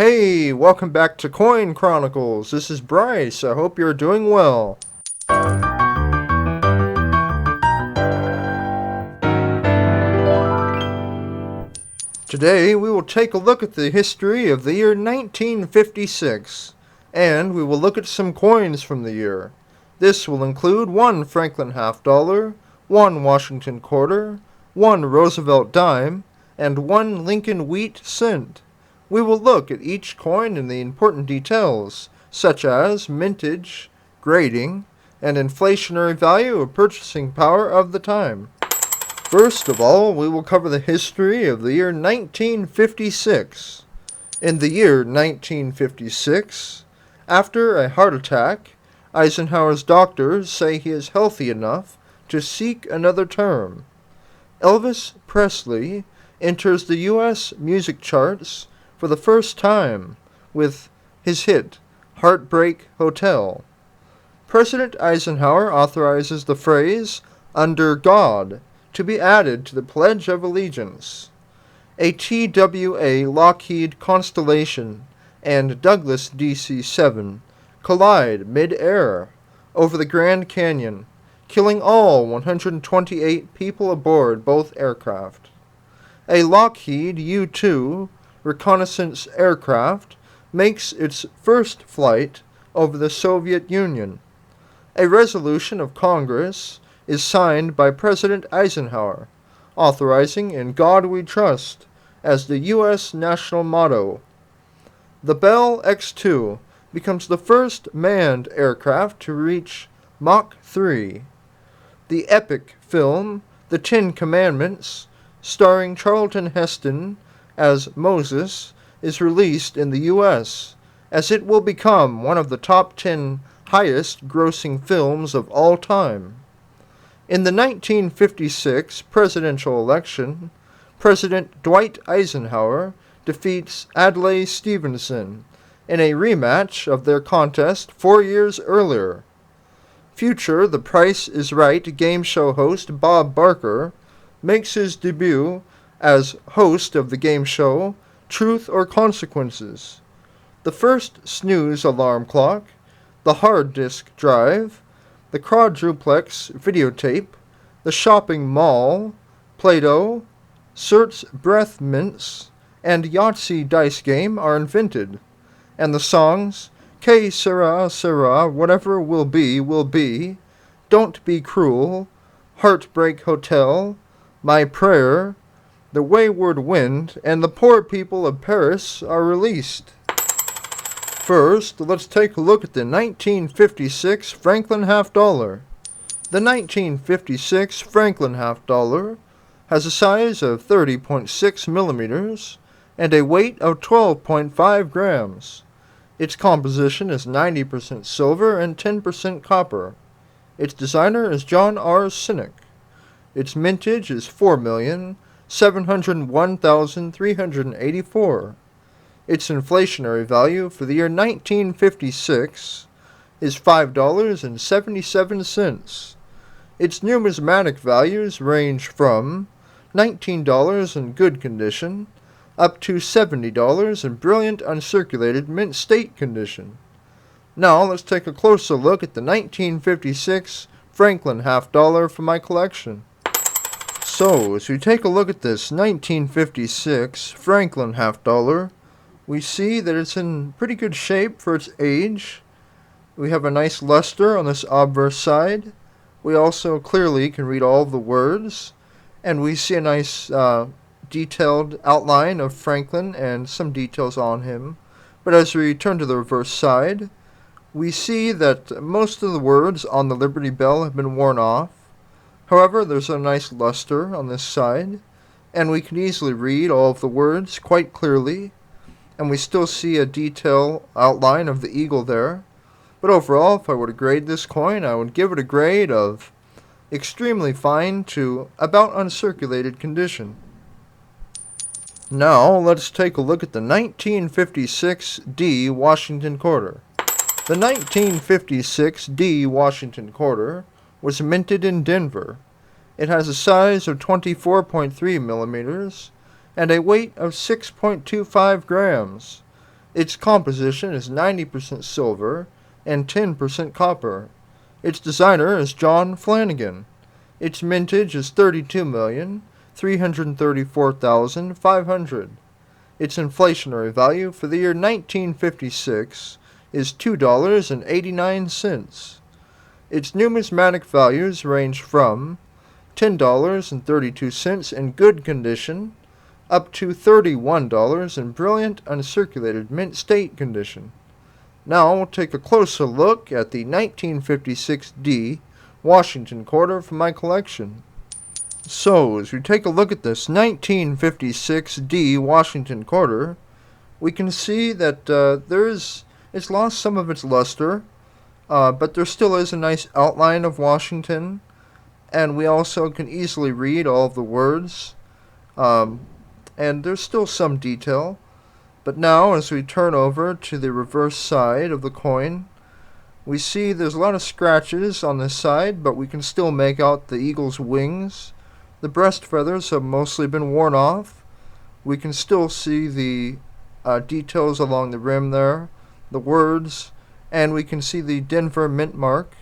Hey, welcome back to Coin Chronicles. This is Bryce. I hope you're doing well. Today we will take a look at the history of the year 1956, and we will look at some coins from the year. This will include one Franklin half dollar, one Washington quarter, one Roosevelt dime, and one Lincoln wheat cent. We will look at each coin and the important details, such as mintage, grading, and inflationary value of purchasing power of the time. First of all, we will cover the history of the year 1956. In the year 1956, after a heart attack, Eisenhower's doctors say he is healthy enough to seek another term. Elvis Presley enters the U.S. music charts for the first time with his hit, Heartbreak Hotel. President Eisenhower authorizes the phrase, "under God," to be added to the Pledge of Allegiance. A TWA Lockheed Constellation and Douglas DC-7 collide mid-air over the Grand Canyon, killing all 128 people aboard both aircraft. A Lockheed U-2 reconnaissance aircraft makes its first flight over the Soviet Union. A resolution of Congress is signed by President Eisenhower, authorizing "In God We Trust" as the U.S. national motto. The Bell X-2 becomes the first manned aircraft to reach Mach 3. The epic film The Ten Commandments, starring Charlton Heston as Moses, is released in the U.S., as it will become one of the top 10 highest-grossing films of all time. In the 1956 presidential election, President Dwight Eisenhower defeats Adlai Stevenson in a rematch of their contest 4 years earlier. Future The Price is Right game show host Bob Barker makes his debut as host of the game show Truth or Consequences. The first snooze alarm clock, the hard disk drive, the quadruplex videotape, the shopping mall, Play-Doh, Surt's breath mints, and Yahtzee dice game are invented, and the songs Que Sera, Sera, Whatever Will Be, Don't Be Cruel, Heartbreak Hotel, My Prayer, The Wayward Wind, and The Poor People of Paris are released. First, let's take a look at the 1956 Franklin half dollar. The 1956 Franklin half dollar has a size of 30.6 millimeters and a weight of 12.5 grams. Its composition is 90% silver and 10% copper. Its designer is John R. Sinek. Its mintage is 4,701,384. Its inflationary value for the year 1956 is $5.77. Its numismatic values range from $19 in good condition up to $70 in brilliant uncirculated mint state condition. Now let's take a closer look at the 1956 Franklin half dollar from my collection. So, as we take a look at this 1956 Franklin half dollar, we see that it's in pretty good shape for its age. We have a nice luster on this obverse side. We also clearly can read all of the words, and we see a nice detailed outline of Franklin and some details on him. But as we turn to the reverse side, we see that most of the words on the Liberty Bell have been worn off. However, there's a nice luster on this side, and we can easily read all of the words quite clearly, and we still see a detail outline of the eagle there. But overall, if I were to grade this coin, I would give it a grade of extremely fine to about uncirculated condition. Now, let's take a look at the 1956 D Washington quarter. The 1956 D Washington quarter was minted in Denver. It has a size of 24.3 millimeters and a weight of 6.25 grams. Its composition is 90% silver and 10% copper. Its designer is John Flanagan. Its mintage is 32,334,500. Its inflationary value for the year 1956 is $2.89. Its numismatic values range from $10.32 in good condition up to $31 in brilliant uncirculated mint state condition. Now we'll take a closer look at the 1956 D Washington quarter from my collection. So, as we take a look at this 1956 D Washington quarter, we can see that it's lost some of its luster, but there still is a nice outline of Washington, and we also can easily read all of the words, and there's still some detail. But now, as we turn over to the reverse side of the coin, we see there's a lot of scratches on this side, but we can still make out the eagle's wings. The breast feathers have mostly been worn off. We can still see the details along the rim there, the words, and we can see the Denver mint mark.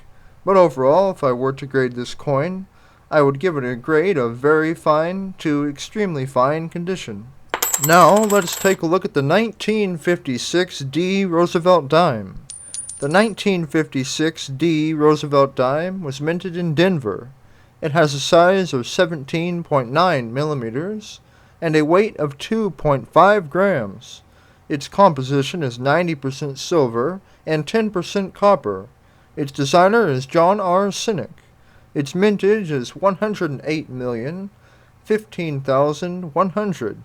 But overall, if I were to grade this coin, I would give it a grade of very fine to extremely fine condition. Now, let's take a look at the 1956 D Roosevelt dime. The 1956 D Roosevelt dime was minted in Denver. It has a size of 17.9 millimeters and a weight of 2.5 grams. Its composition is 90% silver and 10% copper. Its designer is John R. Sinek. Its mintage is 108,015,100.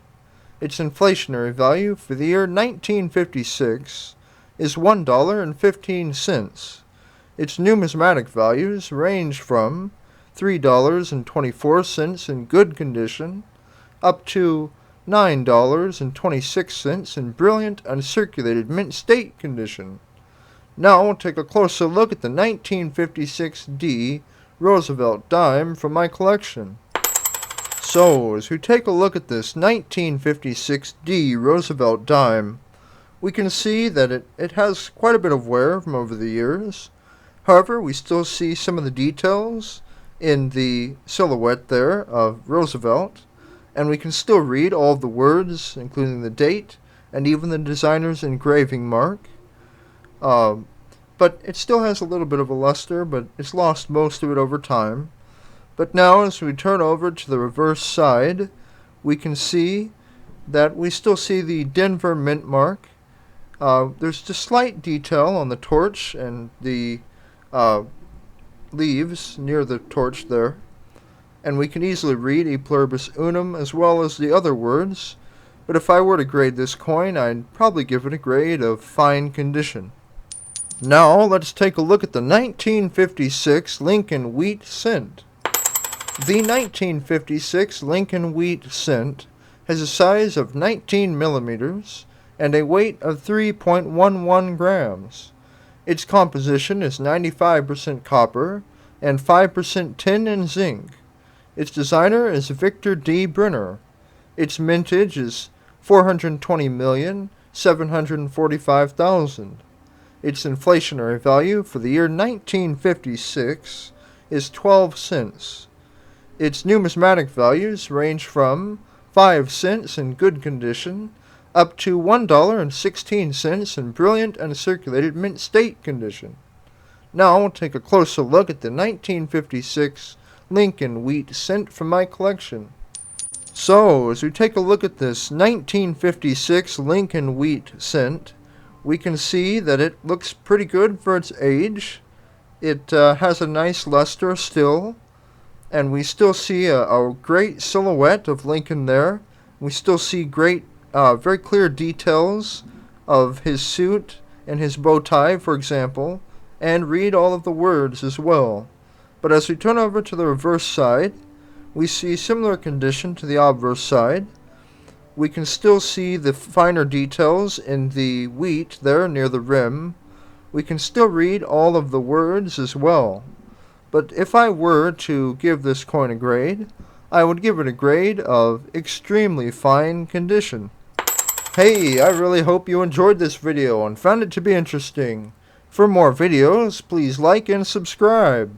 Its inflationary value for the year 1956 is $1.15. Its numismatic values range from $3.24 in good condition up to $9.26 in brilliant uncirculated mint state condition. Now we'll take a closer look at the 1956 D Roosevelt dime from my collection. So, as we take a look at this 1956 D Roosevelt dime, we can see that it has quite a bit of wear from over the years. However, we still see some of the details in the silhouette there of Roosevelt, and we can still read all of the words, including the date, and even the designer's engraving mark. But it still has a little bit of a luster, but it's lost most of it over time. But now, as we turn over to the reverse side, we can see that we still see the Denver mint mark. There's just slight detail on the torch and the leaves near the torch there. And we can easily read E pluribus unum as well as the other words. But if I were to grade this coin, I'd probably give it a grade of fine condition. Now, let's take a look at the 1956 Lincoln Wheat Cent. The 1956 Lincoln Wheat Cent has a size of 19 millimeters and a weight of 3.11 grams. Its composition is 95% copper and 5% tin and zinc. Its designer is Victor D. Brenner. Its mintage is 420,745,000. Its inflationary value for the year 1956 is 12 cents. Its numismatic values range from 5 cents in good condition up to $1.16 in brilliant uncirculated mint state condition. Now we'll take a closer look at the 1956 Lincoln Wheat Cent from my collection. So, as we take a look at this 1956 Lincoln Wheat Cent, we can see that it looks pretty good for its age. It has a nice luster still, and we still see a great silhouette of Lincoln there. We still see great, very clear details of his suit and his bow tie, for example, and read all of the words as well. But as we turn over to the reverse side, we see similar condition to the obverse side. We can still see the finer details in the wheat there near the rim. We can still read all of the words as well. But if I were to give this coin a grade, I would give it a grade of extremely fine condition. Hey, I really hope you enjoyed this video and found it to be interesting. For more videos, please like and subscribe.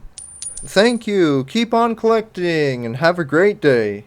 Thank you, keep on collecting, and have a great day.